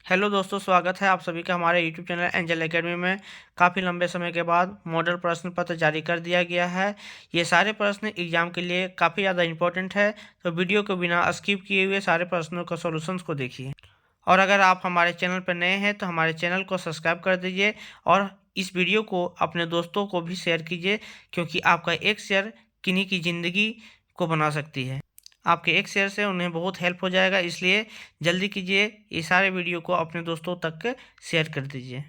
Hello दोस्तों, स्वागत है आप सभी का हमारे यूट्यूब चैनल एंजल एकेडमी में। काफ़ी लंबे समय के बाद मॉडल प्रश्न पत्र जारी कर दिया गया है। ये सारे प्रश्न एग्जाम के लिए काफ़ी ज़्यादा इंपॉर्टेंट है, तो वीडियो को बिना स्किप किए हुए सारे प्रश्नों का सॉल्यूशंस को देखिए। और अगर आप हमारे चैनल पर नए हैं तो हमारे चैनल को सब्सक्राइब कर दीजिए और इस वीडियो को अपने दोस्तों को भी शेयर कीजिए, क्योंकि आपका एक शेयर किन्हीं की ज़िंदगी को बना सकती है। आपके एक शेयर से उन्हें बहुत हेल्प हो जाएगा, इसलिए जल्दी कीजिए, ये सारे वीडियो को अपने दोस्तों तक शेयर कर दीजिए।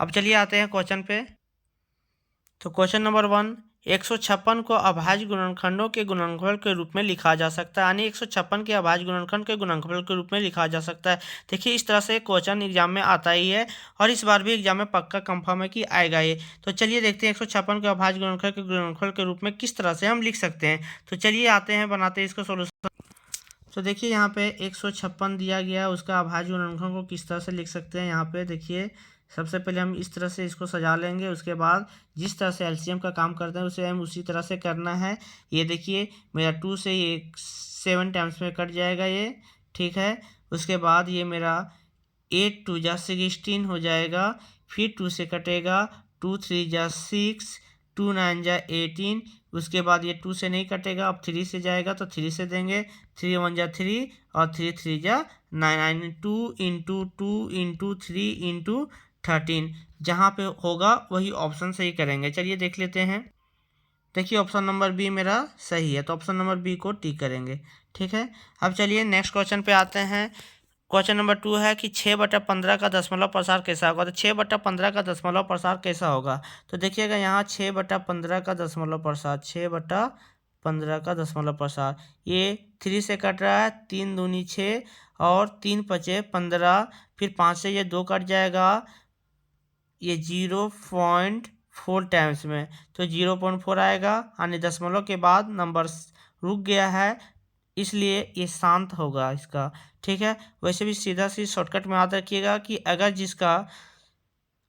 अब चलिए आते हैं क्वेश्चन पे। तो क्वेश्चन नंबर 1, 156 को अभाज्य गुणनखंडों के गुणनफल के रूप में लिखा जा सकता है, यानी 156 के अभाज्य गुणनखंड के गुणनफल के रूप में लिखा जा सकता है। देखिए, इस तरह से क्वेश्चन एग्जाम में आता ही है और इस बार भी एग्जाम में पक्का कंफर्म है कि आएगा ये। तो चलिए देखते हैं 156 के अभाज्य गुणनखंड के गुणनफल के रूप में किस तरह से हम लिख सकते हैं। तो चलिए आते हैं, बनाते हैं इसका सोल्यूशन। तो देखिए यहाँ पे 156 दिया गया है, उसका अभाज्य गुणनखंड को किस तरह से लिख सकते हैं। यहाँ पे देखिए, सबसे पहले हम इस तरह से इसको सजा लेंगे, उसके बाद जिस तरह से एलसीएम का काम करते हैं उसे हम उसी तरह से करना है। ये देखिए, मेरा 2 से ये 7 टाइम्स में कट जाएगा ये, ठीक है। उसके बाद ये मेरा 8 2 जा 16 हो जाएगा, फिर 2 से कटेगा, 2 3 जा 6, 2 9 जा 18। उसके बाद ये 2 से नहीं कटेगा, अब 3 से जाएगा तो 3 से देंगे, 3 1 जा 3 और 3 3 जा 9। 2 इंटू 2 इंटू 3 इंटू 13, जहाँ पे होगा वही ऑप्शन सही करेंगे। चलिए देख लेते हैं। देखिए, ऑप्शन नंबर बी मेरा सही है, तो ऑप्शन नंबर बी को टिक करेंगे, ठीक है। अब चलिए नेक्स्ट क्वेश्चन पे आते हैं। क्वेश्चन नंबर 2 है कि 6/15 का दशमलव प्रसार कैसा होगा। तो 6/15 का दशमलव प्रसार कैसा होगा, तो देखिएगा यहाँ 6/15 का दशमलव प्रसार, 6/15 का दशमलव प्रसार, ये 3 से कट रहा है, 3 दूनी 6 और 3 पचे 15, फिर 5 से ये 2 कट जाएगा, ये 0.4 टाइम्स में, तो 0.4 आएगा, यानी दशमलव के बाद नंबर रुक गया है, इसलिए ये शांत होगा इसका, ठीक है। वैसे भी सीधा सी शॉर्टकट में याद रखिएगा कि अगर जिसका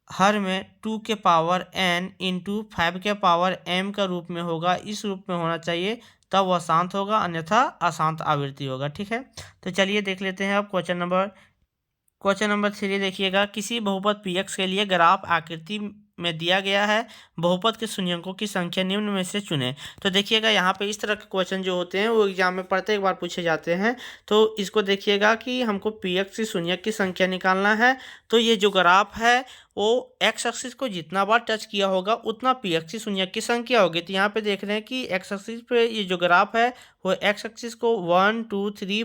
हर में 2 के पावर n इंटू 5 के पावर m का रूप में होगा, इस रूप में होना चाहिए, तब वह शांत होगा, अन्यथा अशांत आवृत्ति होगा, ठीक है। तो चलिए देख लेते हैं अब क्वेश्चन नंबर 3 देखिएगा, किसी बहुपद px के लिए ग्राफ आकृति में दिया गया है, बहुपद के शून्यंकों की संख्या निम्न में से चुनें। तो देखिएगा यहाँ पे इस तरह के क्वेश्चन जो होते हैं वो एग्जाम में प्रत्येक बार पूछे जाते हैं। तो इसको देखिएगा कि हमको px की शून्यक की संख्या निकालना है। तो ये जो ग्राफ है वो एक्स एक्सिस को जितना बार टच किया होगा उतना px की शून्यक की संख्या होगी। तो यहाँ पे देख रहे हैं कि एक्स एक्सिस पे ये जो ग्राफ है वो एक्स एक्सिस को 1 2 3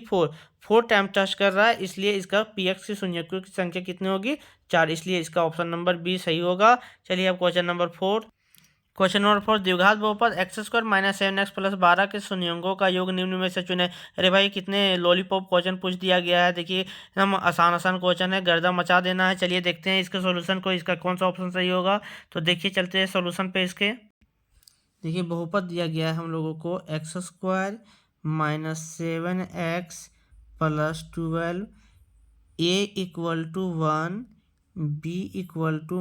4 टाइम टच कर रहा है, इसलिए इसका px की शून्यकों की संख्या कितनी होगी, 4, इसलिए इसका ऑप्शन नंबर बी सही होगा। चलिए अब क्वेश्चन नंबर 4, द्विघात बहुपद x² - 7x + 12 के शून्यंकों का योग निम्न में से चुने। अरे भाई, कितने लॉलीपॉप क्वेश्चन पूछ दिया गया है। देखिए, हम आसान क्वेश्चन है, गर्दा मचा देना है। चलिए देखते हैं इसके सॉल्यूशन को, इसका कौन सा ऑप्शन सही होगा। तो देखिए, चलते हैं सॉल्यूशन पे इसके। देखिए, बहुपद दिया गया है हम लोगों को x² - 7x + 12, a = 1, b =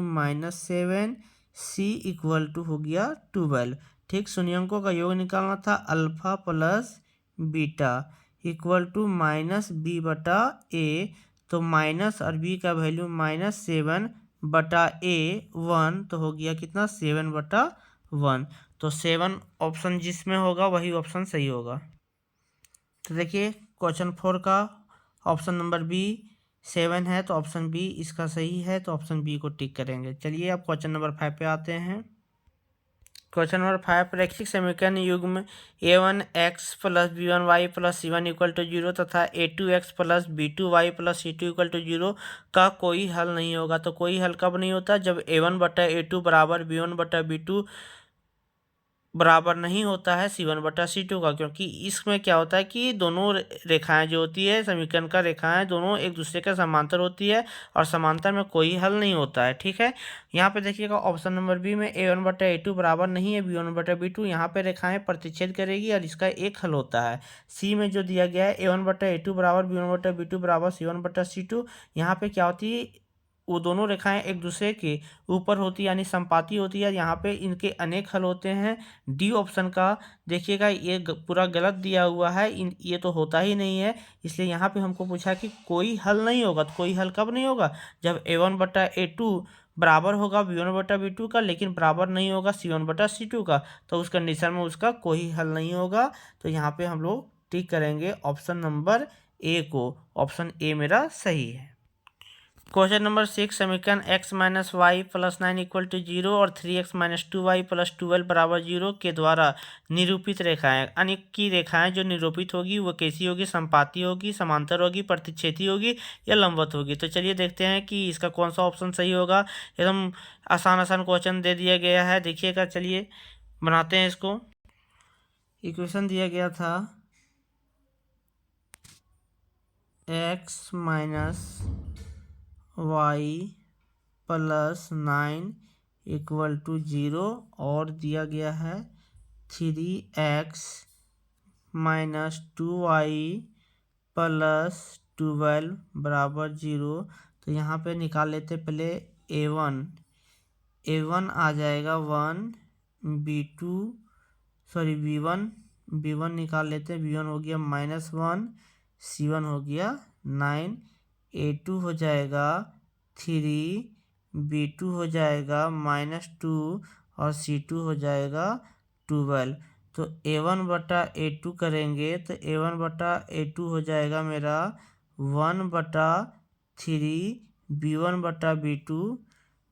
-7, c = हो गया 12, ठीक। शून्यंकों का योग निकालना था, अल्फा प्लस बीटा -b/a, तो माइनस और b का वैल्यू -7/a1, तो हो गया कितना, 7/1। तो 7 ऑप्शन जिसमें होगा वही ऑप्शन सही होगा। तो देखिए, क्वेश्चन 4 का ऑप्शन नंबर बी 7 है, तो ऑप्शन बी इसका सही है, तो ऑप्शन बी को टिक करेंगे। चलिए अब क्वेश्चन नंबर 5 पे आते हैं। क्वेश्चन नंबर 5, रैखिक समीकरण युग्म a1x + b1y + c1 = 0 तथा a2x + b2y + c2 = 0 का कोई हल नहीं होगा। तो कोई हल कब नहीं होता, जब a1/a2 बराबर b1/b2 बराबर नहीं होता है c1/c2 का, क्योंकि इसमें क्या होता है कि दोनों रेखाएं जो होती है समीकरण का, रेखाएं दोनों एक दूसरे के समांतर होती है और समांतर में कोई हल नहीं होता है, ठीक है। यहाँ पे देखिएगा ऑप्शन नंबर बी में a1/a2 बराबर नहीं है b1/b2, यहाँ पे रेखाएं प्रतिच्छेद करेगी और इसका एक हल होता है। सी में जो दिया गया है a1/a2 बराबर b1/b2 बराबर c1/c2, यहाँ पे क्या होती है, वो दोनों रेखाएं एक दूसरे के ऊपर होती है यानी समपाती होती है। यहाँ पे इनके अनेक हल होते हैं। डी ऑप्शन का देखिएगा ये पूरा गलत दिया हुआ है, ये तो होता ही नहीं है। इसलिए यहाँ पे हमको पूछा कि कोई हल नहीं होगा। तो कोई हल कब नहीं होगा? जब A1/A2 बराबर होगा B1/B2 का, लेकिन बराबर नहीं होगा C1/C2 का, तो उस कंडीशन में उसका कोई हल नहीं होगा। तो यहाँ पे हम लोग टिक करेंगे ऑप्शन नंबर ए को। ऑप्शन ए मेरा सही है। क्वेश्चन नंबर 6, समीकरण x minus y plus 9 equal to 0 और 3x माइनस 2y प्लस 12 बराबर 0 के द्वारा निरूपित रेखाएं, यानी कि रेखाएं जो निरूपित होगी वो कैसी होगी? समपाती होगी, समांतर होगी, प्रतिच्छेदी होगी या लंबवत होगी। तो चलिए देखते हैं कि इसका कौन सा ऑप्शन सही होगा। एकदम आसान आसान क्वेश्चन दे दिया गया है, देखिएगा। चलिए बनाते हैं इसको। इक्वेशन दिया गया था x minus y plus 9 equal to 0 और दिया गया है 3x माइनस 2y प्लस 12 बराबर 0। तो यहाँ पे निकाल लेते पहले a1 आ जाएगा 1, b2 सॉरी b1 निकाल लेते हैं। b1 हो गया -1, c1 हो गया 9, a2 हो जाएगा 3, b2 हो जाएगा -2 और c2 हो जाएगा 12। तो a1/a2 करेंगे तो a1/a2 हो जाएगा मेरा 1/3,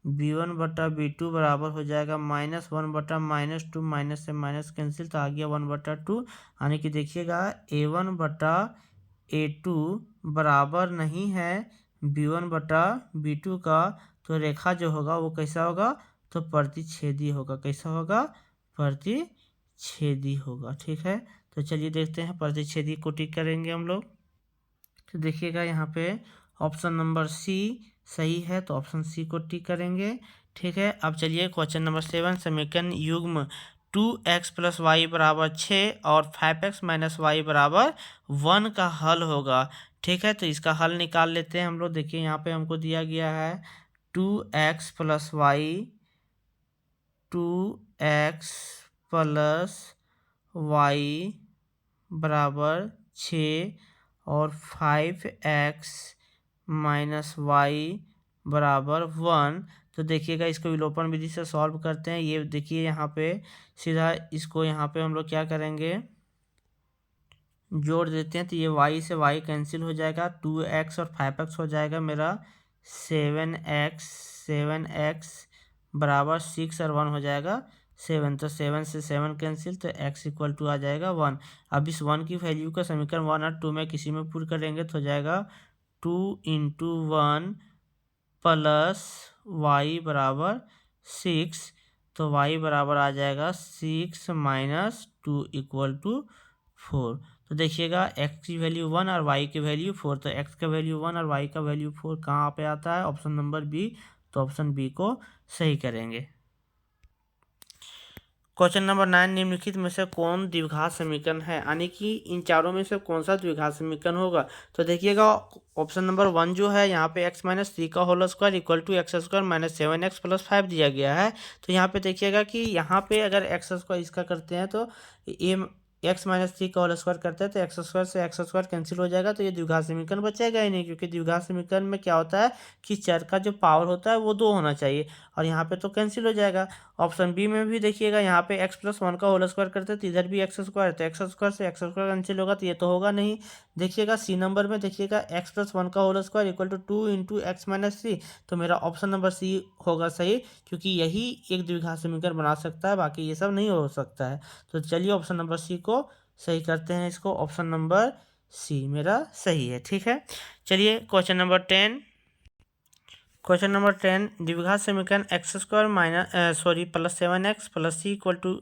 b1/b2 बराबर हो जाएगा -1/-2, माइनस से माइनस कैंसिल, तो आ गया 1/2। यानी कि देखिएगा a1/a2 बराबर नहीं है b1/b2 का। तो रेखा जो होगा वो कैसा होगा? तो प्रतिच्छेदी होगा। कैसा होगा? प्रतिच्छेदी होगा। ठीक है, तो चलिए देखते हैं प्रतिच्छेदी को टिक करेंगे हम लोग। तो देखिएगा यहाँ पे ऑप्शन नंबर सी सही है, तो ऑप्शन सी को टिक करेंगे। ठीक है, अब चलिए क्वेश्चन नंबर 7, समीकरण युग्म 2x प्लस वाई बराबर 6 और 5x माइनस वाई बराबर 1 का हल होगा। ठीक है, तो इसका हल निकाल लेते हैं हम लोग। देखिए यहाँ पे हमको दिया गया है 2x plus Y, 2x plus Y बराबर 6 और 5x माइनस वाई बराबर 1। तो देखिएगा इसको विलोपन विधि से सॉल्व करते हैं। ये देखिए यहाँ पे सीधा इसको यहाँ पे हम लोग क्या करेंगे, जोड़ देते हैं। तो ये y से y कैंसिल हो जाएगा, 2x और 5x हो जाएगा मेरा 7x बराबर 6 और 1 हो जाएगा 7। तो 7 से 7 कैंसिल, तो x इक्वल टू आ जाएगा 1। अब इस 1 की वैल्यू का समीकरण 1 और 2 में किसी में पुट करेंगे तो हो जाएगा 2 × 1 प्लस y बराबर 6। तो y बराबर आ जाएगा 6 माइनस 2 इक्वल टू 4। तो देखिएगा x की वैल्यू 1 और y की वैल्यू 4। तो x का वैल्यू 1 और y का वैल्यू 4 कहाँ पे आता है? Option number B. तो ऑप्शन बी को सही करेंगे। क्वेश्चन नंबर 9, निम्नलिखित में से कौन द्विघात समीकरण है, यानी कि इन चारों में से कौन सा द्विघात समीकरण होगा। तो देखिएगा ऑप्शन नंबर 1 जो है यहाँ पे x माइनस 3 का whole square equal to x square minus 7x plus 5 दिया गया है। तो यहाँ पे देखिएगा कि यहाँ पे अगर एक्स स्क्वायर इसका करते हैं तो ये x माइनस 3 का होल स्क्वायर करते हैं तो एक्स स्क्वायर से एक्स स्क्वायर कैंसिल हो जाएगा। तो ये द्विघात समीकरण बचेगा ही नहीं, क्योंकि द्विघात समीकरण में क्या होता है कि चर का जो पावर होता है वो 2 होना चाहिए, और यहाँ पे तो कैंसिल हो जाएगा। ऑप्शन बी में भी देखिएगा यहाँ पे x प्लस 1 का होल स्क्वायर करते हैं तो इधर भी एक्स स्क्वायर, तो एक्स स्क्वायर से एक्स स्क्वायर कैंसिल होगा, तो ये तो होगा नहीं। देखिएगा सी नंबर में देखिएगा x प्लस 1 का whole square equal to 2 × x minus 3। तो मेरा ऑप्शन नंबर सी होगा सही, क्योंकि यही एक द्विघात समीकरण बना सकता है, बाकी ये सब नहीं हो सकता है। तो चलिए ऑप्शन नंबर सी को सही करते हैं इसको। ऑप्शन नंबर सी मेरा सही है। ठीक है, चलिए क्वेश्चन नंबर 10, द्विघात समीकरण x² plus 7x plus c equal to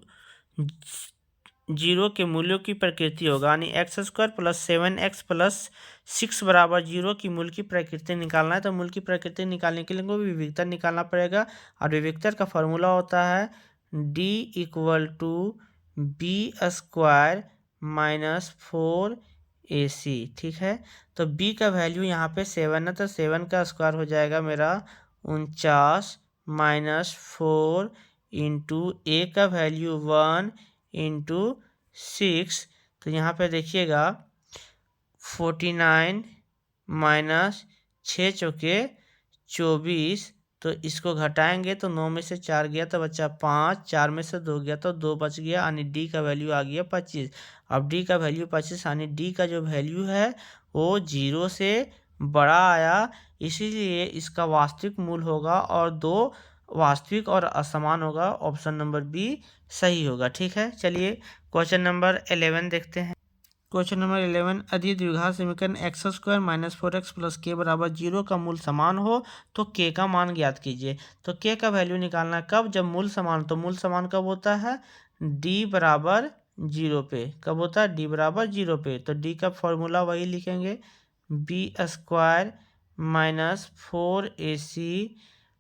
0 के मूल्यों की प्रकृति होगा, यानी x² प्लस 7x प्लस 6 बराबर 0 की मूल की प्रकृति निकालना है। तो मूल की प्रकृति निकालने के लिए हमको विविक्तर निकालना पड़ेगा, और विविक्तर का फॉर्मूला होता है d equal to b² minus 4ac। ठीक है, तो b का वैल्यू यहाँ पे 7 है, तो 7 का स्क्वायर हो जाएगा मेरा 49 - 4 इंटू ए का वैल्यू 1 इंटू 6। तो यहाँ पे देखिएगा 49 - 6 चौके 24। तो इसको घटाएंगे तो 9 में से 4 गया तो बच्चा 5, 4 में से 2 गया तो 2 बच गया, यानी डी का वैल्यू आ गया 25। अब डी का वैल्यू 25 यानी डी का जो वैल्यू है वो 0 से बड़ा आया, इसीलिए इसका वास्तविक मूल होगा और 2 वास्तविक और असमान होगा। ऑप्शन नंबर बी सही होगा। ठीक है, चलिए क्वेश्चन नंबर 11 देखते हैं। क्वेश्चन नंबर 11, यदि द्विघात समीकरण x² - 4x + k बराबर 0 का मूल समान हो तो k का मान ज्ञात कीजिए। तो k का वैल्यू निकालना है कब, जब मूल समान। तो मूल समान कब होता है, d बराबर 0 पे। कब होता है, d बराबर 0 पे। तो d का फॉर्मूला वही लिखेंगे, b² - 4ac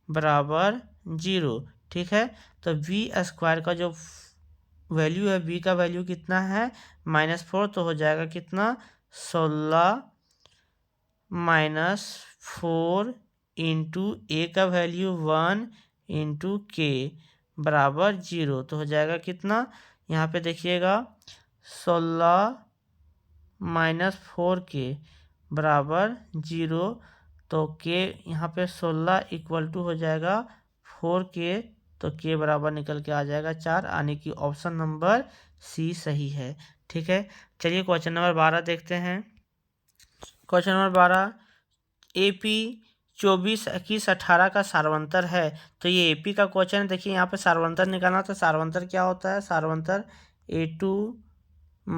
बराबर 0। ठीक है, तो b² का जो वैल्यू है, b का वैल्यू कितना है -4, तो हो जाएगा कितना 16 - 4 इंटू ए का वैल्यू 1 इंटू के बराबर 0। तो हो जाएगा कितना, यहाँ पे देखिएगा 16 - 4 के बराबर 0। तो के यहाँ पे 16 इक्वल टू हो जाएगा 4 के, तो के बराबर निकल के आ जाएगा 4, यानी कि ऑप्शन नंबर सी सही है। ठीक है, चलिए क्वेश्चन नंबर 12 देखते हैं। क्वेश्चन नंबर 12, AP 24, 21, 18 का सार्वंतर है। तो ये AP का क्वेश्चन है। देखिए यहाँ पे सार्वंतर निकालना, तो सार्वंतर क्या होता है, सार्वंतर A2 -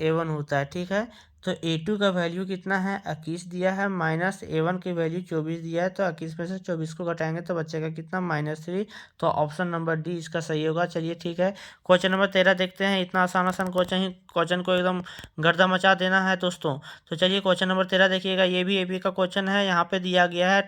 A1 होता है। ठीक है, तो A2 का वैल्यू कितना है 21 दिया है, माइनस A1 की वैल्यू 24 दिया है। तो 21 में से 24 को घटाएंगे तो बचेगा कितना -3। तो ऑप्शन नंबर डी इसका सही होगा। चलिए ठीक है, क्वेश्चन नंबर 13 देखते हैं। इतना आसान क्वेश्चन को एकदम गर्दा मचा देना है दोस्तों। तो चलिए क्वेश्चन नंबर 13 देखिएगा, ये भी AP का क्वेश्चन है। यहाँ पे दिया गया है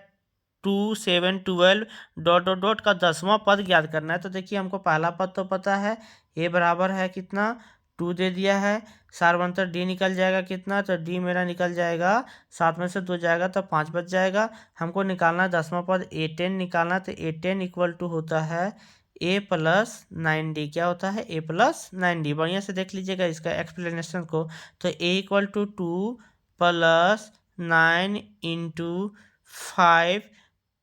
2 7 12 ... का 10वां पद ज्ञात करना है। तो देखिए हमको पहला पद तो पता है, ए बराबर है कितना 2 दे दिया है। सार्वंतर डी निकल जाएगा कितना, तो डी मेरा निकल जाएगा 7 में से 2 जाएगा तो 5 बच जाएगा। हमको निकालना है 10वां पद A10 निकालना, तो A10 इक्वल टू होता है A + 9D। क्या होता है, A + 9D। बढ़िया से देख लीजिएगा इसका एक्सप्लेनेशन को। तो A इक्वल टू 2 + 9 इंटू 5।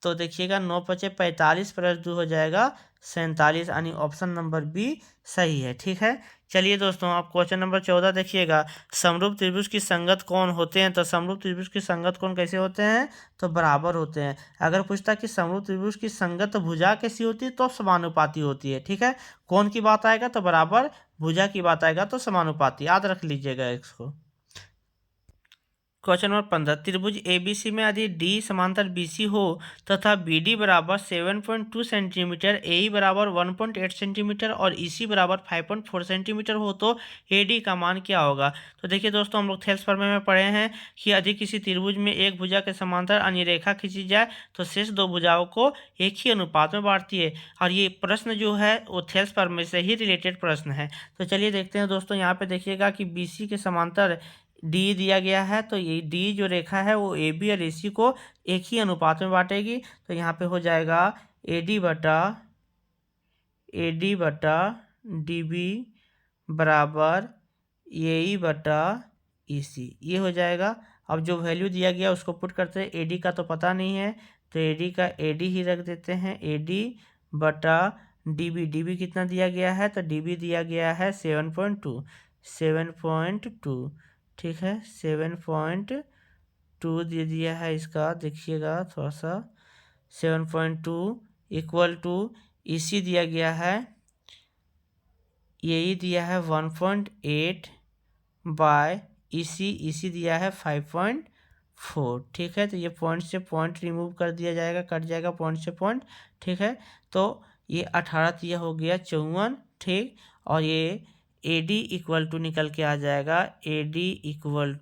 तो देखिएगा 9 × 5 = 45 + 2 हो जाएगा 47, यानी ऑप्शन नंबर बी सही है। ठीक है, चलिए दोस्तों आप क्वेश्चन नंबर 14 देखिएगा, समरूप त्रिभुज की संगत कोण होते हैं। तो समरूप त्रिभुज की संगत कोण कैसे होते हैं, तो बराबर होते हैं। अगर पूछता कि समरूप त्रिभुज की संगत भुजा कैसी होती है, तो समानुपाती होती है। ठीक है, कोण की बात आएगा तो बराबर, भुजा की बात आएगा तो समानुपाती, याद रख लीजिएगा इसको। क्वेश्चन नंबर 15, त्रिभुज ABC में यदि D समांतर BC हो तथा BD बराबर 7.2 सेंटीमीटर, AE बराबर 1.8 सेंटीमीटर और EC बराबर 5.4 सेंटीमीटर हो तो AD का मान क्या होगा। तो देखिए दोस्तों, हम लोग थेल्स प्रमेय में पढ़े हैं कि यदि किसी त्रिभुज में एक भुजा के समांतर अन्य रेखा खींची जाए तो शेष 2 भुजाओं को एक ही अनुपात में बांटती है। और ये प्रश्न जो है वो थेल्स प्रमेय से ही रिलेटेड प्रश्न है। तो चलिए देखते हैं दोस्तों, यहाँ पे देखिएगा कि BC के समांतर डी दिया गया है। तो ये डी जो रेखा है वो AB और AC को एक ही अनुपात में बांटेगी। तो यहाँ पे हो जाएगा AD बटा DB बराबर AE बटा EC, ये हो जाएगा। अब जो वैल्यू दिया गया उसको पुट करते हैं। AD का तो पता नहीं है, तो AD का AD ही रख देते हैं, AD बटा DB कितना दिया गया है, तो DB दिया गया है 7.2। ठीक है, 7.2 दे दिया है इसका, देखिएगा थोड़ा सा 7.2 इक्वल टू EC दिया गया है, यही दिया है 1.8 बाय EC दिया है 5.4। ठीक है, तो ये पॉइंट से पॉइंट रिमूव कर दिया जाएगा, कट जाएगा पॉइंट से पॉइंट। ठीक है, तो ये 18 दिया हो गया 54। ठीक, और ये AD इक्वल टू निकल के आ जाएगा, AD इक्वल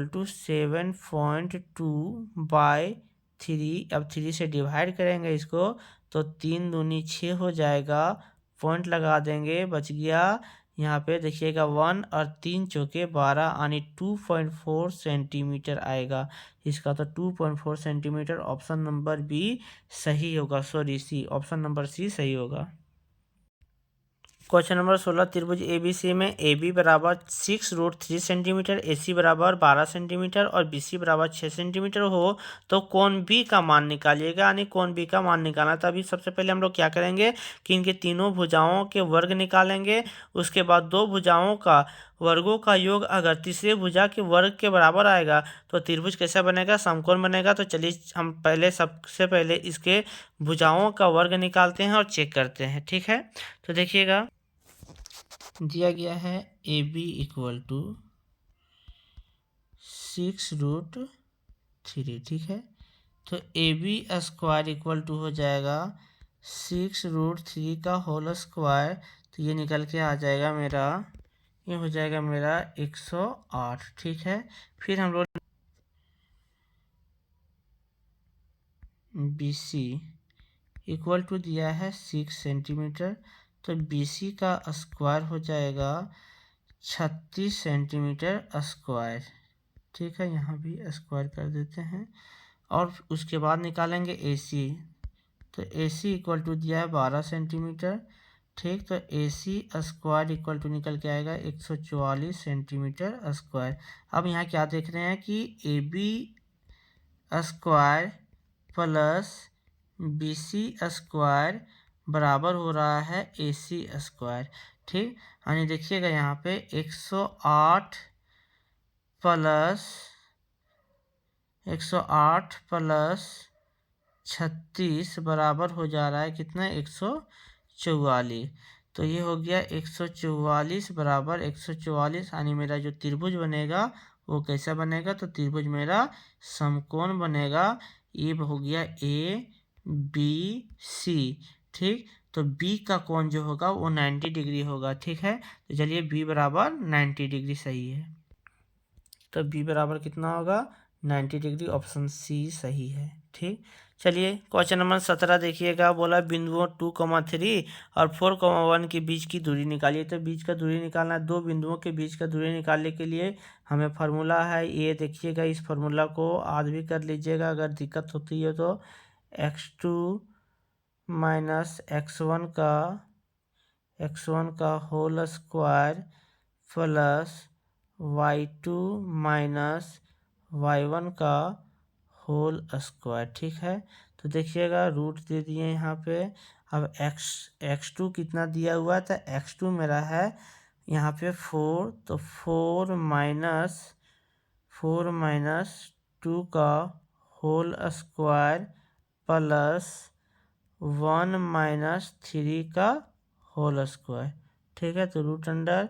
टू 7.2 बाय 3। अब 3 से डिवाइड करेंगे इसको तो 3 दूनी 6 हो जाएगा, पॉइंट लगा देंगे, बच गया यहाँ पे देखिएगा 1 और 3 चौके 12 यानी 2.4 सेंटीमीटर आएगा। इसका तो 2.4 सेंटीमीटर ऑप्शन नंबर बी सही होगा, sorry C, option number C सही होगा। क्वेश्चन नंबर 16, त्रिभुज एबीसी में ए बी बराबर 6√3 सेंटीमीटर, ए सी बराबर 12 सेंटीमीटर और बी सी बराबर 6 सेंटीमीटर हो तो कोण बी का मान निकालिएगा। यानी कोण बी का मान निकालना, तभी सबसे पहले हम लोग क्या करेंगे कि इनके तीनों भुजाओं के वर्ग निकालेंगे। उसके बाद दो भुजाओं का वर्गों का योग अगर तीसरे भुजा के वर्ग के बराबर आएगा तो त्रिभुज कैसा बनेगा, समकोण बनेगा। तो चलिए हम पहले सबसे पहले इसके भुजाओं का वर्ग निकालते हैं और चेक करते हैं, ठीक है। तो देखिएगा दिया गया है ए बी इक्वल टू 6√3, ठीक है। तो A B square equal to हो जाएगा 6√3 का होल स्क्वायर। तो ये निकल के आ जाएगा मेरा, ये हो जाएगा मेरा 108, ठीक है। फिर हम लोग बी सी इक्वल टू दिया है 6 सेंटीमीटर, तो बी सी का स्क्वायर हो जाएगा 36 सेंटीमीटर स्क्वायर, ठीक है। यहाँ भी स्क्वायर कर देते हैं और उसके बाद निकालेंगे ए सी। तो ए सी इक्वल टू दिया है 12 सेंटीमीटर, ठीक। तो ए सी स्क्वायर इक्वल टू निकल के आएगा 144 सेंटीमीटर स्क्वायर। अब यहाँ क्या देख रहे हैं कि A B square plus B C square बराबर हो रहा है ए सी स्क्वायर, ठीक। यानी देखिएगा यहाँ पे 108 प्लस 36 बराबर हो जा रहा है कितना, 144। तो ये हो गया 144 बराबर 144, यानी मेरा जो त्रिभुज बनेगा वो कैसा बनेगा, तो त्रिभुज मेरा समकोण बनेगा। ये हो गया ए बी सी, ठीक। तो बी का कोण जो होगा वो 90 डिग्री होगा, ठीक है। तो चलिए बी बराबर 90 डिग्री सही है। तो बी बराबर कितना होगा, 90 डिग्री, ऑप्शन सी सही है, ठीक। चलिए क्वेश्चन नंबर 17 देखिएगा। बोला बिंदुओं 2,3 और 4,1 के बीच की दूरी निकालिए। तो बीच का दूरी निकालना है, दो बिंदुओं के बीच का दूरी निकालने के लिए हमें फार्मूला है ये, देखिएगा इस फार्मूला को आज भी कर लीजिएगा, अगर दिक्कत होती है तो x2 माइनस x1 का whole square plus y2 minus y1 का होल स्क्वायर, ठीक है। तो देखिएगा रूट दे दिए यहाँ पे। अब x2 कितना दिया हुआ है, तो x2 मेरा है यहाँ पे 4, तो 4 माइनस 2 का होल स्क्वायर प्लस 1 माइनस 3 का होल स्क्वायर, ठीक है। तो रूट अंडर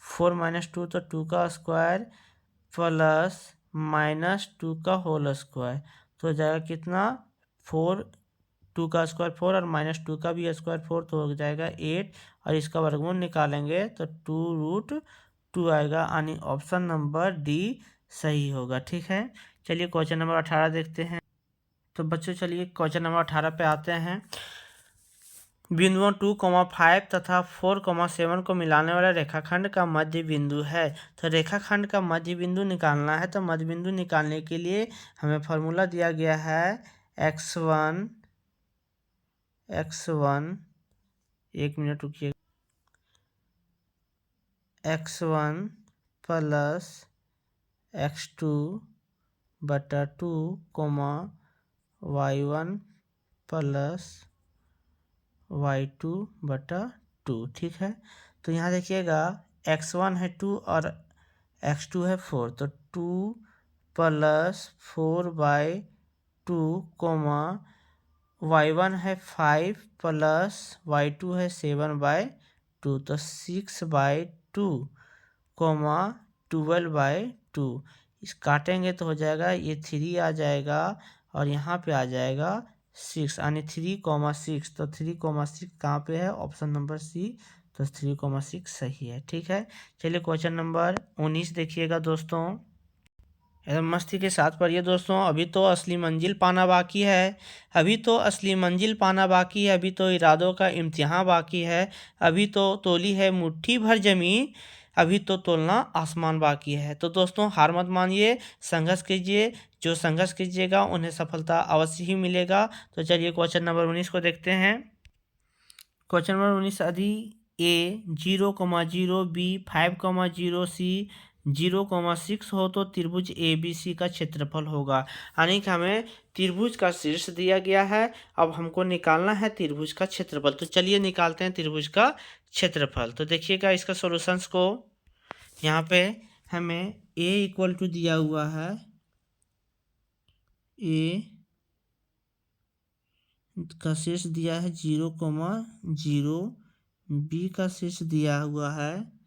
4 माइनस 2 तो 2 का स्क्वायर प्लस माइनस 2 का होल स्क्वायर, तो हो जाएगा कितना 4, 2 का स्क्वायर 4 और माइनस 2 का भी स्क्वायर 4, तो हो जाएगा 8 और इसका वर्गमूल निकालेंगे तो 2√2 आएगा, यानी ऑप्शन नंबर डी सही होगा, ठीक है। चलिए क्वेश्चन नंबर 18 देखते हैं। तो बच्चों चलिए क्वेश्चन नंबर 18 पे आते हैं। बिंदुओं 2,5 तथा 4,7 को मिलाने वाला रेखाखंड का मध्य बिंदु है। तो रेखाखंड का मध्य बिंदु निकालना है। तो मध्य बिंदु निकालने के लिए हमें फार्मूला दिया गया है x1 एक मिनट रुकिए, x1 प्लस x2 बटा 2 y1 प्लस y2 बटा 2, ठीक है। तो यहाँ देखिएगा x1 है 2 और x2 है 4, तो 2 प्लस 4/2 y1 है 5 प्लस y2 है 7/2, तो 6/2 12/2। इस काटेंगे तो हो जाएगा ये 3 आ जाएगा और यहाँ पे आ जाएगा 6, यानी 3,6। तो 3,6 कहाँ पे है, ऑप्शन नंबर सी, तो 3,6 सही है, ठीक है। चलिए क्वेश्चन नंबर 19 देखिएगा दोस्तों। एकदम मस्ती के साथ पढ़िए दोस्तों। अभी तो असली मंजिल पाना बाकी है, अभी तो असली मंजिल पाना बाकी है, अभी तो इरादों का इम्तिहान बाकी है, अभी तो तोली है मुट्ठी भर जमीन, अभी तो तोलना आसमान बाकी है। तो दोस्तों हार मत मानिए, संघर्ष कीजिए, जो संघर्ष कीजिएगा उन्हें सफलता अवश्य ही मिलेगा। तो चलिए क्वेश्चन नंबर 19 को देखते हैं। क्वेश्चन नंबर 19 यदि ए 0,0 बी 5,0 सी 0,6 हो तो त्रिभुज ए बी सी का क्षेत्रफल होगा। यानी कि हमें त्रिभुज का शीर्ष दिया गया है, अब हमको निकालना है त्रिभुज का क्षेत्रफल। तो चलिए निकालते हैं त्रिभुज का क्षेत्रफल। तो देखिएगा इसका सॉल्यूशंस को, यहाँ पे हमें ए इक्वल टू दिया हुआ है, ए का शीर्ष दिया है 0,0, बी का शीर्ष दिया हुआ है,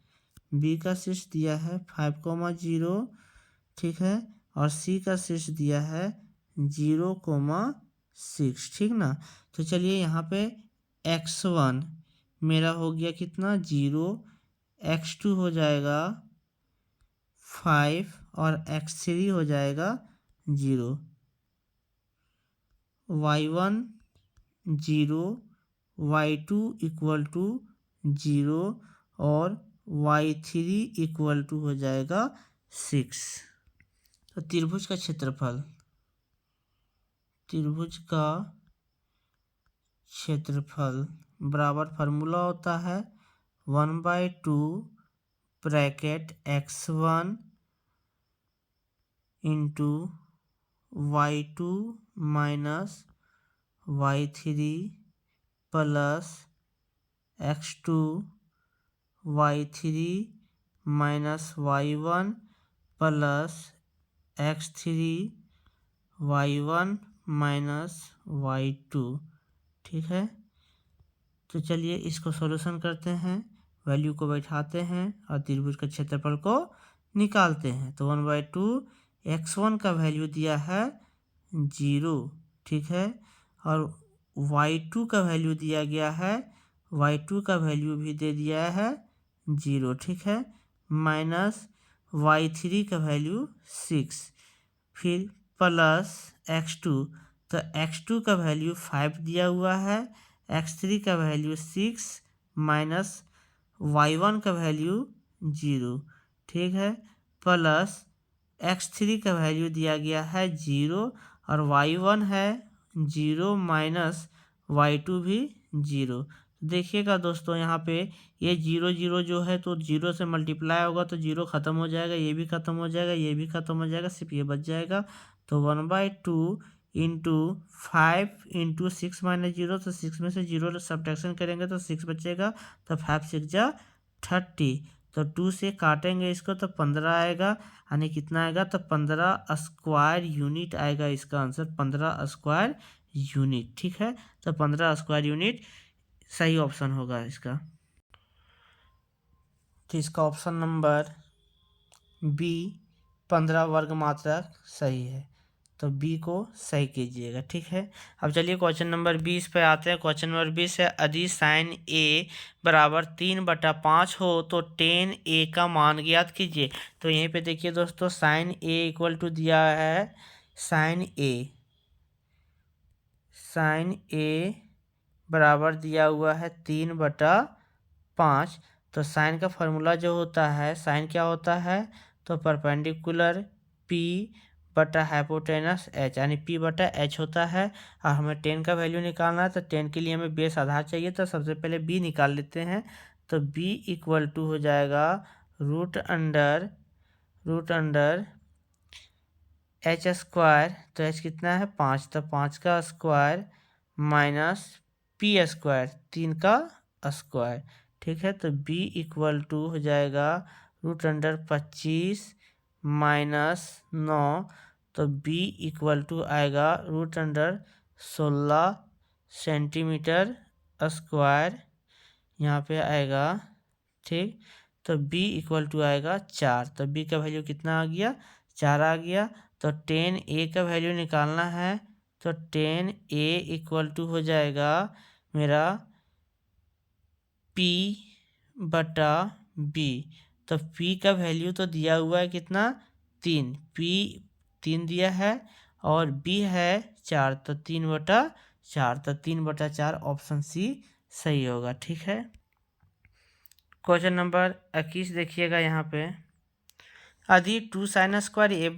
बी का शीर्ष दिया है 5,0, ठीक है, और सी का शीर्ष दिया है 0,6, ठीक ना। तो चलिए यहाँ पे x1 मेरा हो गया कितना 0, x2 हो जाएगा 5 और x3 हो जाएगा 0, y1 0, y2 इक्वल टू 0 और y3 इक्वल टू हो जाएगा 6। तो त्रिभुज का क्षेत्रफल, त्रिभुज का क्षेत्रफल बराबर फार्मूला होता है 1/2 bracket x1 into y2 minus y3 plus x2 y3 minus y1 plus x3 y1 minus y2, ठीक है। तो चलिए इसको सॉल्यूशन करते हैं, वैल्यू को बैठाते हैं और त्रिभुज के क्षेत्रफल को निकालते हैं। तो 1/2 x1 का वैल्यू दिया है 0, ठीक है, और y2 का वैल्यू दिया गया है, y2 का वैल्यू भी दे दिया है 0, ठीक है, माइनस y3 का वैल्यू 6, फिर प्लस x2, तो x2 का वैल्यू 5 दिया हुआ है, x3 का वैल्यू 6 माइनस y1 का वैल्यू 0, ठीक है, प्लस x3 का वैल्यू दिया गया है 0 और y1 है 0 माइनस y2 भी 0। देखिएगा दोस्तों यहाँ पे ये 0 0 जो है तो 0 से मल्टीप्लाई होगा तो 0 ख़त्म हो जाएगा, ये भी ख़त्म हो जाएगा, ये भी ख़त्म हो जाएगा, सिर्फ ये बच जाएगा। तो 1/2 इंटू 5 इंटू 6 माइनस 0, तो 6 में से 0 सब्ट्रैक्शन करेंगे तो 6 बचेगा, तो 5 6 जा 30, तो 2 से काटेंगे इसको तो 15 आएगा, यानी कितना आएगा तो 15 स्क्वायर यूनिट आएगा इसका आंसर, 15 स्क्वायर यूनिट, ठीक है। तो 15 स्क्वायर यूनिट सही ऑप्शन होगा इसका। तो इसका ऑप्शन नंबर बी 15 वर्ग मात्रक सही है, तो बी को सही कीजिएगा, ठीक है। अब चलिए क्वेश्चन नंबर 20 पे आते हैं। क्वेश्चन नंबर 20 है यदि साइन ए बराबर 3/5 हो तो टेन ए का मान ज्ञात कीजिए। तो यहीं पे देखिए दोस्तों साइन ए इक्वल टू दिया है, साइन ए बराबर दिया हुआ है 3/5। तो साइन का फॉर्मूला जो होता है, साइन क्या होता है तो परपेंडिकुलर पी बटा हाइपोटेनस एच, यानी पी बटा एच होता है। और हमें टेन का वैल्यू निकालना है, तो टेन के लिए हमें बेस आधार चाहिए, तो सबसे पहले बी निकाल लेते हैं। तो बी इक्वल टू हो जाएगा रूट अंडर एच स्क्वायर, तो एच कितना है 5, तो 5 का स्क्वायर माइनस पी स्क्वायर 3 का स्क्वायर, ठीक है। तो बी इक्वल टू हो जाएगा रूट अंडर 25 माइनस 9, तो बी इक्वल टू आएगा रूट अंडर 16 सेंटीमीटर स्क्वायर, यहाँ पे आएगा, ठीक। तो b इक्वल टू आएगा 4, तो b का वैल्यू कितना आ गया 4 आ गया। तो टेन ए का वैल्यू निकालना है, तो टेन ए इक्वल टू हो जाएगा मेरा p बटा b। तो p का वैल्यू तो दिया हुआ है कितना 3, p 3 दिया है और बी है 4, तो 3/4, तो 3/4 ऑप्शन सी सही होगा। ठीक है। क्वेश्चन नंबर 21 देखिएगा यहाँ पे, यदि 2 sin² ए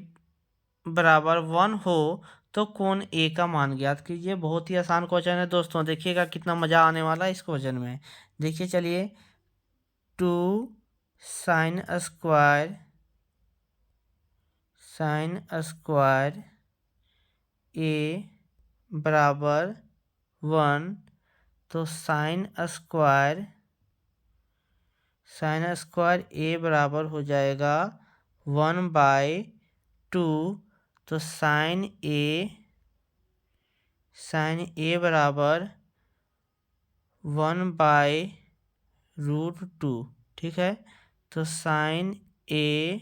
बराबर 1 हो तो कोण ए का मान ज्ञात कीजिए। बहुत ही आसान क्वेश्चन है दोस्तों, देखिएगा कितना मजा आने वाला है इस क्वेश्चन में। देखिए चलिए, 2 sin² ए बराबर 1, तो sin² ए बराबर हो जाएगा 1/2, तो sin ए बराबर 1/√2। ठीक है, तो sin ए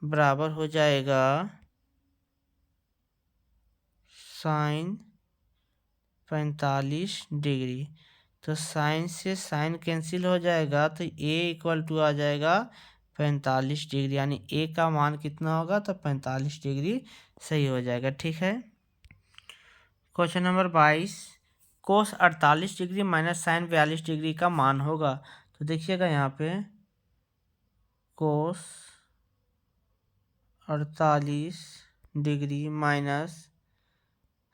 बराबर हो जाएगा sin 45 डिग्री। तो साइन से साइन कैंसिल हो जाएगा, तो ए इक्वल टू आ जाएगा 45 डिग्री, यानी ए का मान कितना होगा, तो 45 डिग्री सही हो जाएगा। ठीक है। क्वेश्चन नंबर 22, कोस 48 डिग्री माइनस साइन 42 डिग्री का मान होगा। तो देखिएगा यहाँ पे, कोस 48 डिग्री माइनस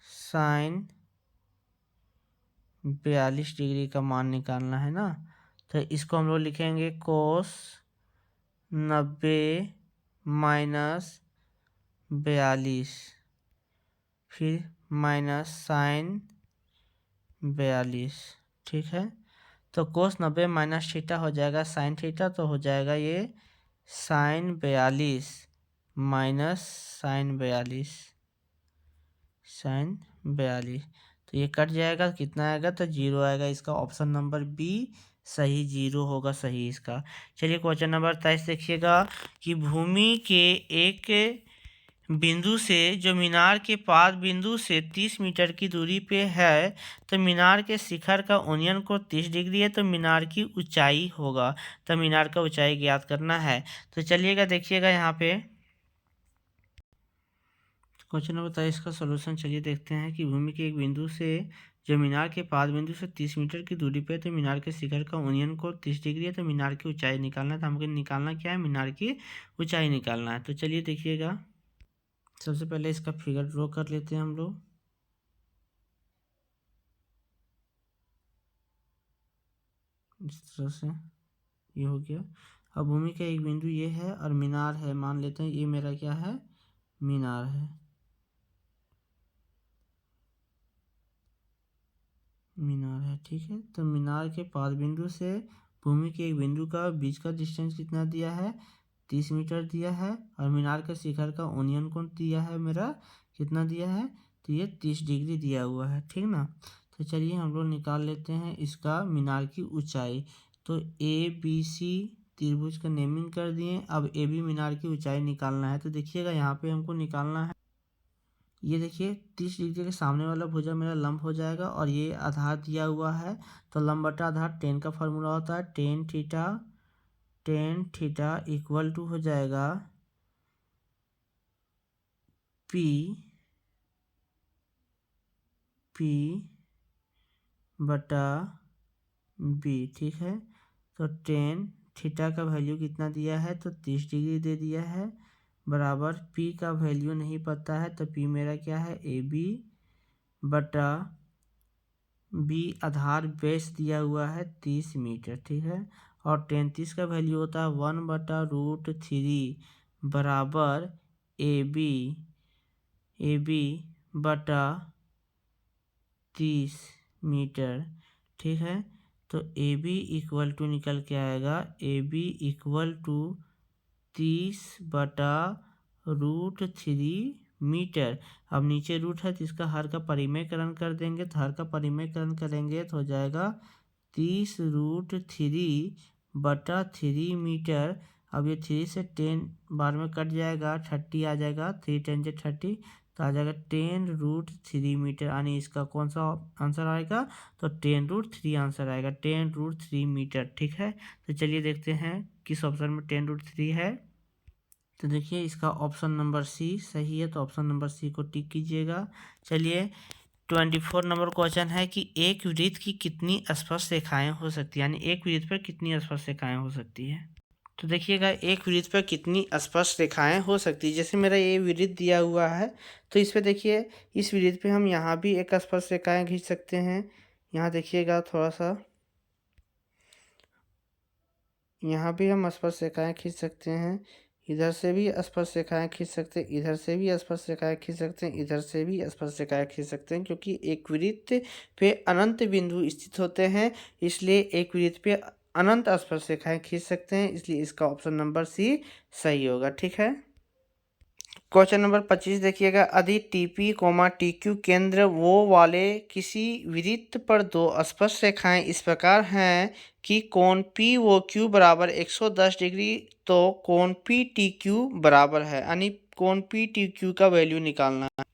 साइन 42 डिग्री का मान निकालना है ना। तो इसको हम लोग लिखेंगे कोस 90 माइनस 42, फिर माइनस साइन 42। ठीक है, तो कोस 90 माइनस थीटा हो जाएगा साइन थीटा, तो हो जाएगा ये साइन 42 माइनस साइन 42। तो ये कट जाएगा, कितना आएगा, तो 0 आएगा। इसका ऑप्शन नंबर बी सही 0 होगा सही इसका। चलिए क्वेश्चन नंबर 23 देखिएगा कि भूमि के एक बिंदु से जो मीनार के पाद बिंदु से 30 मीटर की दूरी पे है, तो मीनार के शिखर का ओनियन कोण 30 डिग्री है, तो मीनार की ऊंचाई होगा। तो मीनार का ऊंचाई ज्ञात करना है। तो चलिएगा देखिएगा यहाँ पे क्वेश्चन नंबर 23 का सोल्यूशन। चलिए देखते हैं कि भूमि के एक बिंदु से जो मीनार के पाद बिंदु से 30 मीटर की दूरी पे, तो मीनार के शिखर का ओनियन कोण 30 डिग्री है, तो मीनार की ऊंचाई निकालना है। तो हमको निकालना क्या है, मीनार की ऊंचाई निकालना है। तो चलिए देखिएगा, सबसे पहले इसका फिगर ड्रॉ कर लेते हैं हम लोग। इस तरह से ये हो गया। अब भूमि का एक बिंदु ये है और मीनार है, मान लेते हैं ये मेरा क्या है, मीनार है। मीनार है, ठीक है। तो मीनार के पाद बिंदु से भूमि के एक बिंदु का बीच का डिस्टेंस कितना दिया है, 30 मीटर दिया है, और मीनार के शिखर का ओनियन कोण दिया है मेरा, कितना दिया है, तो ये 30 डिग्री दिया हुआ है। ठीक ना। तो चलिए हम लोग निकाल लेते हैं इसका मीनार की ऊंचाई। तो ABC त्रिभुज का नेमिंग कर दिए। अब AB मीनार की ऊंचाई निकालना है। तो देखिएगा यहाँ पे हमको निकालना है, ये देखिए 30 डिग्री के सामने वाला भुजा मेरा लंब हो जाएगा और ये आधार दिया हुआ है। तो लंब बटा आधार 10 का फॉर्मूला होता है, टेन थीटा इक्वल टू हो जाएगा P बटा B। ठीक है, तो टेन थीटा का वैल्यू कितना दिया है, तो 30 डिग्री दे दिया है, बराबर P का वैल्यू नहीं पता है, तो P मेरा क्या है, AB बटा B आधार बेस दिया हुआ है 30 मीटर। ठीक है, और 30 का वैल्यू होता है 1/√3 बराबर AB बटा 30 मीटर। ठीक है, तो AB इक्वल टू निकल के आएगा, AB इक्वल टू 30/√3 मीटर। अब नीचे रूट है तो इसका हर का परिमेयकरण कर देंगे, तो हर का परिमेयकरण करेंगे तो हो जाएगा 30√3/3 मीटर। अब ये 3 से 10 बार में कट जाएगा, 30 आ जाएगा, 3 10 से 30, तो आ जाएगा 10√3 मीटर। यानी इसका कौन सा आंसर आएगा, तो 10√3 आंसर आएगा, 10√3 मीटर। ठीक है, तो चलिए देखते हैं किस ऑप्शन में 10√3 है। तो देखिए इसका ऑप्शन नंबर सी सही है, तो ऑप्शन नंबर सी को टिक कीजिएगा। चलिए 24 नंबर क्वेश्चन है कि एक वृत्त की कितनी स्पर्श रेखाएं हो सकती है, यानी एक वृत्त पर कितनी स्पर्श रेखाएं हो सकती है। तो देखिएगा एक वृत्त पर कितनी स्पर्श रेखाएं हो सकती है। जैसे मेरा ये वृत्त दिया हुआ है, तो इस पे देखिए इस वृत्त पे हम यहाँ भी एक स्पर्श रेखाएं खींच सकते हैं। यहाँ देखिएगा थोड़ा सा, यहाँ भी हम स्पर्श रेखाएं खींच सकते हैं, इधर से भी स्पर्श रेखाएं खींच सकते हैं, इधर से भी स्पर्श रेखाएं खींच सकते हैं, इधर से भी स्पर्श रेखाएं खींच सकते हैं। क्योंकि एक वृत्त पे अनंत बिंदु स्थित होते हैं, इसलिए एक वृत्त पे अनंत स्पर्श रेखाएं खींच सकते हैं, इसलिए इसका ऑप्शन नंबर सी सही होगा। ठीक है। क्वेश्चन नंबर 25 देखिएगा, यदि टीपी टीक्यू केंद्र वो वाले किसी वृत्त पर दो स्पर्श रेखाएं इस प्रकार हैं कि कोण पी वो क्यू बराबर 110 डिग्री, तो कोण पी टी क्यू बराबर है, यानी कोण पी टी क्यू का वैल्यू निकालना है।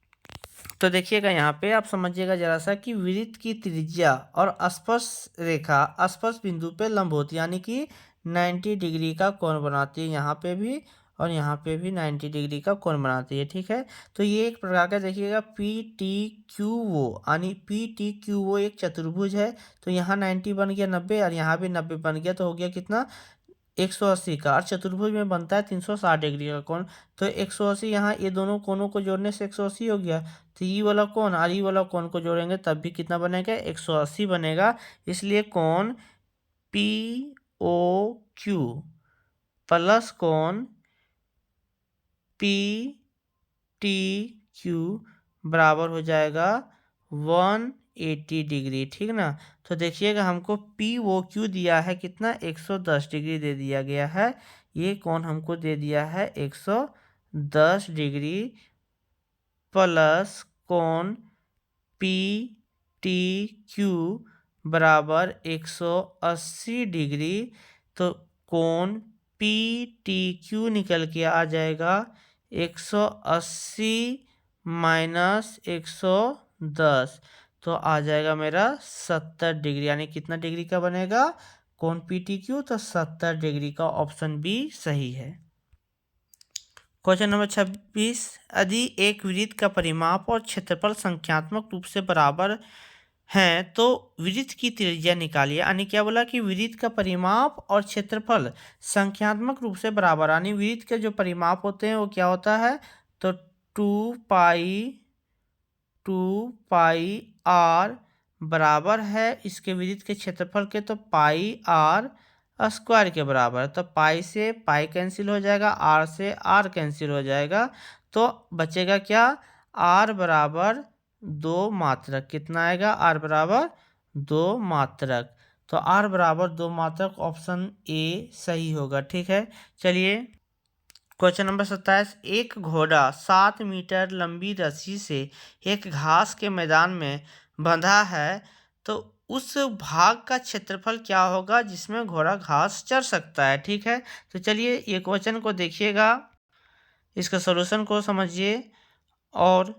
तो देखिएगा यहाँ पे आप समझिएगा जरा सा कि वृत्त की त्रिज्या और स्पर्श रेखा स्पर्श बिंदु पे लंब होती है, यानी कि 90 डिग्री का कोण बनाती है, यहाँ पे भी और यहाँ पे भी 90 डिग्री का कोण बनाती है। ठीक है। तो ये एक प्रकार का देखिएगा पी टी क्यू वो, यानी पी टी क्यू वो एक चतुर्भुज है। तो यहाँ 90 बन गया 90 और यहाँ भी 90 बन गया, तो हो गया कितना 180 का। और चतुर्भुज में बनता है 360 डिग्री का कोण, तो 180 यहाँ ये दोनों कोणों को जोड़ने से 180 हो गया। तो ये वाला कोण और ये वाला कोण को जोड़ेंगे तब भी कितना बनेगा 180 बनेगा। इसलिए कोण पी ओ क्यू प्लस कोण पी टी क्यू बराबर हो जाएगा 180 डिग्री। ठीक ना। तो देखिएगा हमको पी ओ क्यू दिया है कितना 110 डिग्री दे दिया गया है, ये कोण हमको दे दिया है 110 डिग्री प्लस कोण पी टी क्यू बराबर 180 डिग्री। तो कोण पी टी क्यू निकल के आ जाएगा 180 माइनस 110, तो आ जाएगा मेरा 70 डिग्री, यानी कितना डिग्री का बनेगा कोण पी टी क्यू, तो 70 डिग्री का ऑप्शन बी सही है। क्वेश्चन नंबर 26, यदि एक वृत्त का परिमाप और क्षेत्रफल संख्यात्मक रूप से बराबर हैं तो वृत्त की त्रिज्या निकालिए। यानी क्या बोला कि वृत्त का परिमाप और क्षेत्रफल संख्यात्मक रूप से बराबर, यानी वृत्त के जो परिमाप होते हैं वो क्या होता है, तो 2 पाई आर बराबर है इसके वृत्त के क्षेत्रफल के, तो पाई आर स्क्वायर के बराबर है। तो पाई से पाई कैंसिल हो जाएगा, आर से आर कैंसिल हो जाएगा, तो बचेगा क्या आर बराबर 2 मात्रक। कितना आएगा आर बराबर 2 मात्रक, तो आर बराबर 2 मात्रक ऑप्शन ए सही होगा। ठीक है। चलिए क्वेश्चन नंबर 27, एक घोड़ा 7 मीटर लंबी रस्सी से एक घास के मैदान में बंधा है, तो उस भाग का क्षेत्रफल क्या होगा जिसमें घोड़ा घास चर सकता है। ठीक है। तो चलिए ये क्वेश्चन को देखिएगा, इसका सॉल्यूशन को समझिए, और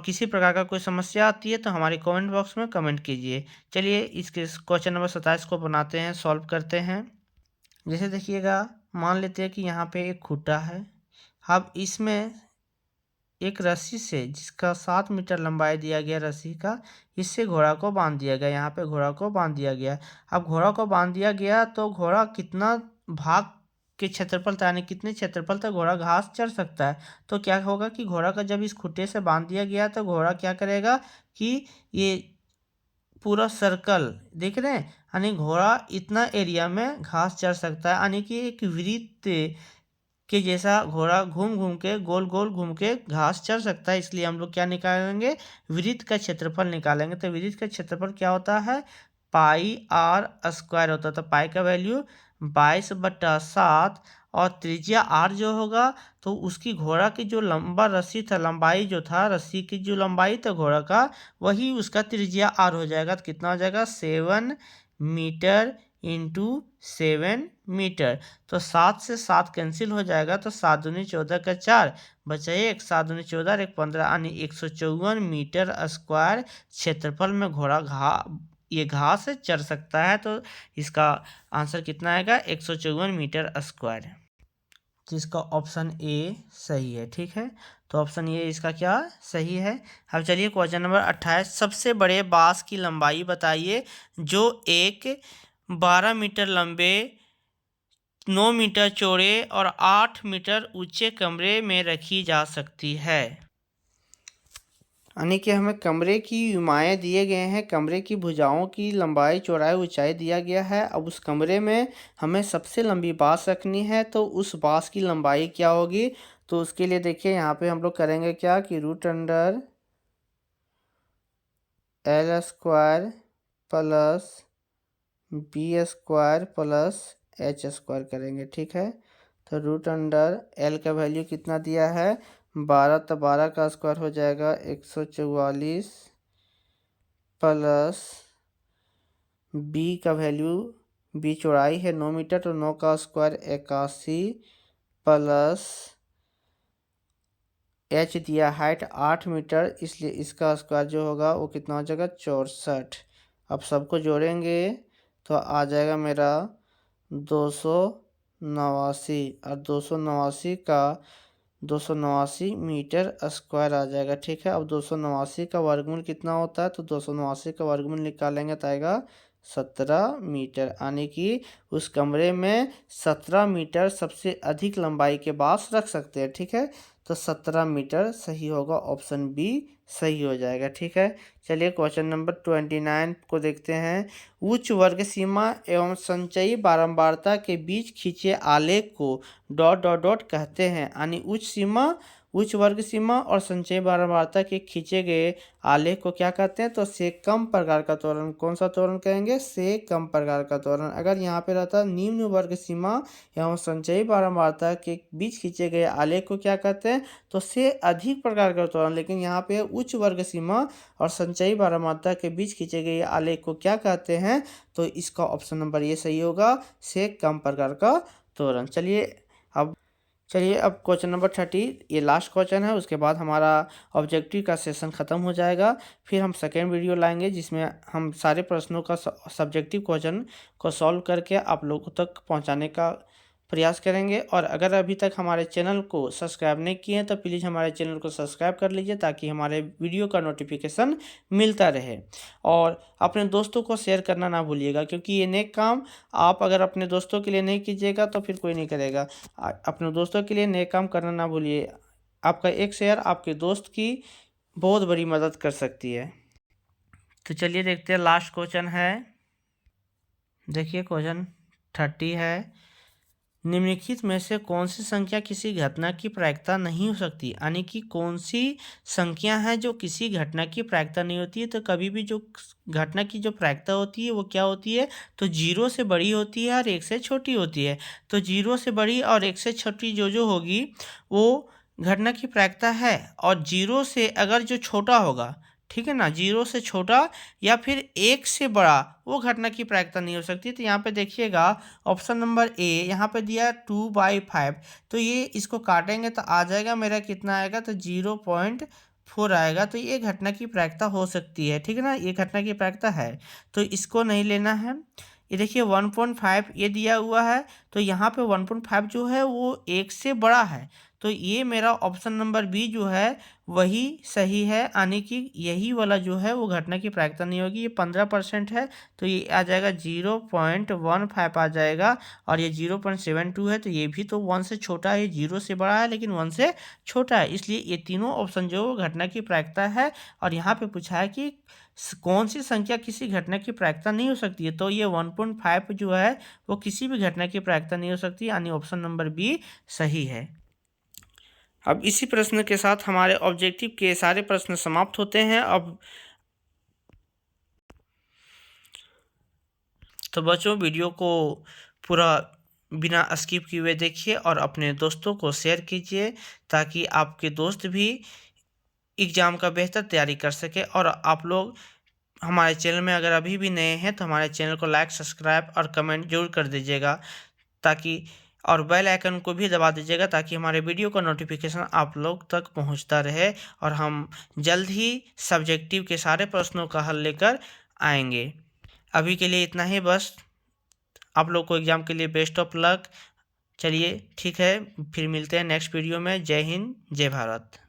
किसी प्रकार का कोई समस्या आती है तो हमारे कमेंट बॉक्स में कमेंट कीजिए। चलिए इसके क्वेश्चन नंबर 27 को बनाते हैं, सॉल्व करते हैं। जैसे देखिएगा मान लेते हैं कि यहाँ पे एक खूंटा है, अब इसमें एक रस्सी से जिसका 7 मीटर लंबाई दिया गया रस्सी का, इससे घोड़ा को बांध दिया गया, यहाँ पे घोड़ा को बांध दिया गया। अब घोड़ा को बांध दिया गया तो घोड़ा कितना भाग के क्षेत्रफल तक, यानी कितने क्षेत्रफल तक घोड़ा घास चर सकता है। तो क्या होगा कि घोड़ा का जब इस खूंटे से बांध दिया गया तो घोड़ा क्या करेगा कि ये पूरा सर्कल देख रहे हैं, यानी घोड़ा इतना एरिया में घास चर सकता है, यानी कि एक वृत्त के जैसा घोड़ा घूम घूम के गोल गोल घूम के घास चर सकता है। इसलिए हम लोग क्या निकालेंगे वृत्त का क्षेत्रफल निकालेंगे। तो वृत्त का क्षेत्रफल क्या होता है पाई आर स्क्वायर होता है, तो पाई का वैल्यू 22/7 और त्रिज्या आर जो होगा तो उसकी घोड़ा की जो लंबा रस्सी था, लंबाई जो था रस्सी की जो लंबाई था घोड़ा का, वही उसका त्रिज्या आर हो जाएगा। तो कितना हो जाएगा 7 मीटर इंटू 7 मीटर। तो 7 से 7 कैंसिल हो जाएगा, तो 7 दूनी 14 का 4 बचा 1, 7 दूनी 14 1 15, यानी 154 मीटर स्क्वायर क्षेत्रफल में घोड़ा ये घास चर सकता है। तो इसका आंसर कितना आएगा 154 मीटर स्क्वायर। तो इसका ऑप्शन ए सही है। ठीक है, तो ऑप्शन ए इसका क्या सही है। अब चलिए क्वेश्चन नंबर 28, सबसे बड़े बांस की लंबाई बताइए जो एक 12 मीटर लंबे, 9 मीटर चौड़े और 8 मीटर ऊंचे कमरे में रखी जा सकती है। यानी कि हमें कमरे की युमाएँ दिए गए हैं, कमरे की भुजाओं की लंबाई चौड़ाई ऊंचाई दिया गया है। अब उस कमरे में हमें सबसे लंबी बांस रखनी है, तो उस बांस की लंबाई क्या होगी। तो उसके लिए देखिए यहाँ पे हम लोग करेंगे क्या कि root under L square plus B square plus H square करेंगे। ठीक है, तो रूट अंडर एल का वैल्यू कितना दिया है 12, तो 12 का स्क्वायर हो जाएगा 144 प्लस बी का वैल्यू, बी चौड़ाई है 9 मीटर, तो 9 का स्क्वायर 81 प्लस एच दिया हाइट 8 मीटर, इसलिए इसका स्क्वायर जो होगा वो कितना हो जाएगा 64। अब सबको जोड़ेंगे तो आ जाएगा मेरा 289 और 289 मीटर स्क्वायर आ जाएगा। ठीक है, अब 289 का वर्गमूल कितना होता है, तो 289 का वर्गमूल निकालेंगे तो आएगा 17 मीटर, यानी कि उस कमरे में 17 मीटर सबसे अधिक लंबाई के बांस रख सकते हैं। ठीक है, तो 17 मीटर सही होगा, ऑप्शन बी सही हो जाएगा। ठीक है, चलिए क्वेश्चन नंबर 29 को देखते हैं। उच्च वर्ग सीमा एवं संचयी बारंबारता के बीच खींचे आलेख को डॉट डॉट डॉट कहते हैं। यानी उच्च सीमा, उच्च वर्ग सीमा और संचयी बारंबारता के खींचे गए आलेख को क्या कहते हैं, तो से कम प्रकार का त्वरण। कौन सा त्वरण कहेंगे, से कम प्रकार का त्वरण। अगर यहाँ पे रहता निम्न वर्ग सीमा एवं संचयी बारंबारता के बीच खींचे गए आलेख को क्या कहते हैं, तो से अधिक प्रकार का त्वरण। लेकिन यहाँ पे उच्च वर्ग सीमा और संचयी बारंबारता के बीच खींचे गए आलेख को क्या कहते हैं, तो इसका ऑप्शन नंबर ये सही होगा, से कम प्रकार का त्वरण। चलिए अब क्वेश्चन नंबर 30, ये लास्ट क्वेश्चन है, उसके बाद हमारा ऑब्जेक्टिव का सेशन ख़त्म हो जाएगा। फिर हम सेकेंड वीडियो लाएंगे जिसमें हम सारे प्रश्नों का सब्जेक्टिव क्वेश्चन को सॉल्व करके आप लोगों तक पहुंचाने का प्रयास करेंगे। और अगर अभी तक हमारे चैनल को सब्सक्राइब नहीं किए हैं तो प्लीज़ हमारे चैनल को सब्सक्राइब कर लीजिए ताकि हमारे वीडियो का नोटिफिकेशन मिलता रहे। और अपने दोस्तों को शेयर करना ना भूलिएगा, क्योंकि ये नेक काम आप अगर अपने दोस्तों के लिए नहीं कीजिएगा तो फिर कोई नहीं करेगा। अपने दोस्तों के लिए नेक काम करना ना भूलिए। आपका एक शेयर आपके दोस्त की बहुत बड़ी मदद कर सकती है। तो चलिए देखते हैं, लास्ट क्वेश्चन है। देखिए क्वेश्चन 30 है, निम्नलिखित में से कौन सी संख्या किसी घटना की प्रायिकता नहीं हो सकती। यानी कि कौन सी संख्या है जो किसी घटना की प्रायिकता नहीं होती है। तो कभी भी जो घटना की जो प्रायिकता होती है वो क्या होती है, तो 0 से बड़ी होती है और 1 से छोटी होती है। तो 0 से बड़ी और 1 से छोटी जो होगी वो घटना की प्रायिकता है। और 0 से अगर जो छोटा होगा, ठीक है ना, 0 से छोटा या फिर 1 से बड़ा, वो घटना की प्रायिकता नहीं हो सकती। तो यहाँ पे देखिएगा ऑप्शन नंबर ए यहाँ पे दिया 2/5, तो ये इसको काटेंगे तो आ जाएगा मेरा कितना आएगा, तो 0.4 आएगा। तो ये घटना की प्रायिकता हो सकती है। ठीक है ना, ये घटना की प्रायिकता है, तो इसको नहीं लेना है। ये देखिए 1.5 ये दिया हुआ है, तो यहाँ पे 1.5 जो है वो 1 से बड़ा है। तो ये मेरा ऑप्शन नंबर बी जो है वही सही है, यानी कि यही वाला जो है वो घटना की प्रायिकता नहीं होगी। ये 15% है, तो ये आ जाएगा 0.15 आ जाएगा। और ये 0.72 है, तो ये भी तो 1 से छोटा है, 0 से बड़ा है लेकिन 1 से छोटा है, इसलिए ये तीनों ऑप्शन जो घटना की प्रायिकता है। और यहाँ पे पूछा है कि कौन सी संख्या किसी घटना की प्रायिकता नहीं हो सकती है, तो ये 1.5 जो है वो किसी भी घटना की प्रायिकता नहीं हो सकती, यानी ऑप्शन नंबर बी सही है। अब इसी प्रश्न के साथ हमारे ऑब्जेक्टिव के सारे प्रश्न समाप्त होते हैं। अब तो बच्चों वीडियो को पूरा बिना स्किप किए हुए देखिए और अपने दोस्तों को शेयर कीजिए ताकि आपके दोस्त भी एग्ज़ाम का बेहतर तैयारी कर सके। और आप लोग हमारे चैनल में अगर अभी भी नए हैं तो हमारे चैनल को लाइक, सब्सक्राइब और कमेंट जरूर कर दीजिएगा, ताकि और बेल आइकन को भी दबा दीजिएगा ताकि हमारे वीडियो का नोटिफिकेशन आप लोग तक पहुंचता रहे। और हम जल्द ही सब्जेक्टिव के सारे प्रश्नों का हल लेकर आएंगे। अभी के लिए इतना ही बस। आप लोग को एग्ज़ाम के लिए बेस्ट ऑफ लक। चलिए ठीक है, फिर मिलते हैं नेक्स्ट वीडियो में। जय हिंद, जय भारत।